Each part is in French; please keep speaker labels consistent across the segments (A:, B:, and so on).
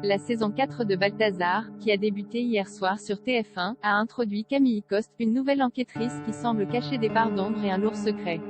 A: La saison 4 de Balthazar, qui a débuté hier soir sur TF1, a introduit Camille Coste, une nouvelle enquêtrice qui semble cacher des parts d'ombre et un lourd secret.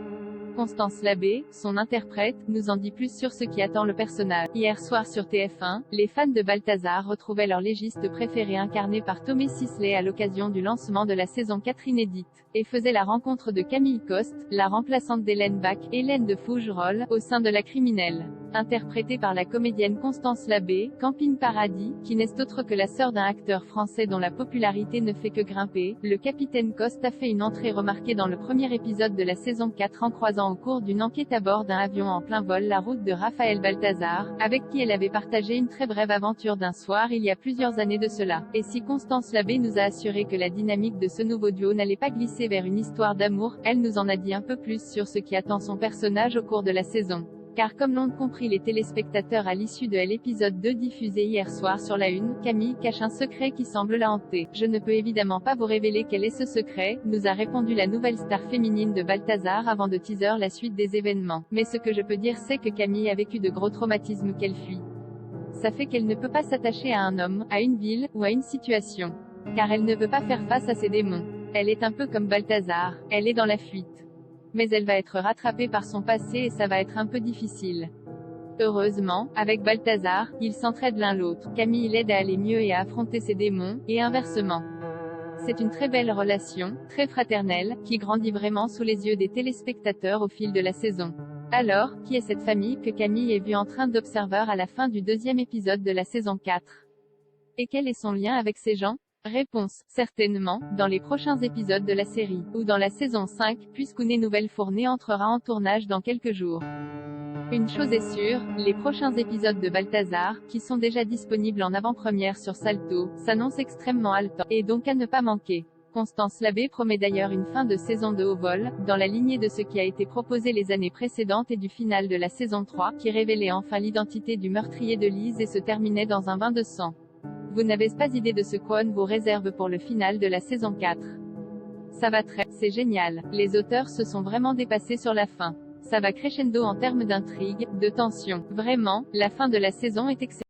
A: Constance Labbé, son interprète, nous en dit plus sur ce qui attend le personnage. Hier soir sur TF1, les fans de Balthazar retrouvaient leur légiste préféré incarné par Tomé Sisley à l'occasion du lancement de la saison 4 inédite, et faisaient la rencontre de Camille Coste, la remplaçante d'Hélène Bach, Hélène de Fougerolles, au sein de La Criminelle. Interprétée par la comédienne Constance Labbé, Camping Paradis, qui n'est autre que la sœur d'un acteur français dont la popularité ne fait que grimper, le capitaine Coste a fait une entrée remarquée dans le premier épisode de la saison 4 en croisant au cours d'une enquête à bord d'un avion en plein vol la route de Raphaël Balthazar, avec qui elle avait partagé une très brève aventure d'un soir il y a plusieurs années de cela. Et si Constance Labbé nous a assuré que la dynamique de ce nouveau duo n'allait pas glisser vers une histoire d'amour, elle nous en a dit un peu plus sur ce qui attend son personnage au cours de la saison. Car comme l'ont compris les téléspectateurs à l'issue de l'épisode 2 diffusé hier soir sur la Une, Camille cache un secret qui semble la hanter. Je ne peux évidemment pas vous révéler quel est ce secret, nous a répondu la nouvelle star féminine de Balthazar avant de teaser la suite des événements. Mais ce que je peux dire c'est que Camille a vécu de gros traumatismes qu'elle fuit. Ça fait qu'elle ne peut pas s'attacher à un homme, à une ville, ou à une situation. Car elle ne veut pas faire face à ses démons. Elle est un peu comme Balthazar, elle est dans la fuite. Mais elle va être rattrapée par son passé et ça va être un peu difficile. Heureusement, avec Balthazar, ils s'entraident l'un l'autre. Camille l'aide à aller mieux et à affronter ses démons, et inversement. C'est une très belle relation, très fraternelle, qui grandit vraiment sous les yeux des téléspectateurs au fil de la saison. Alors, qui est cette famille que Camille est vue en train d'observer à la fin du deuxième épisode de la saison 4? Et quel est son lien avec ces gens? Réponse, certainement, dans les prochains épisodes de la série, ou dans la saison 5, puisqu'une nouvelle fournée entrera en tournage dans quelques jours. Une chose est sûre, les prochains épisodes de Balthazar, qui sont déjà disponibles en avant-première sur Salto, s'annoncent extrêmement haletants, et donc à ne pas manquer. Constance Labbé promet d'ailleurs une fin de saison de haut vol, dans la lignée de ce qui a été proposé les années précédentes et du final de la saison 3, qui révélait enfin l'identité du meurtrier de Lise et se terminait dans un bain de sang. Vous n'avez pas idée de ce qu'on vous réserve pour le final de la saison 4. Ça va c'est génial. Les auteurs se sont vraiment dépassés sur la fin. Ça va crescendo en termes d'intrigue, de tension. Vraiment, la fin de la saison est excellente.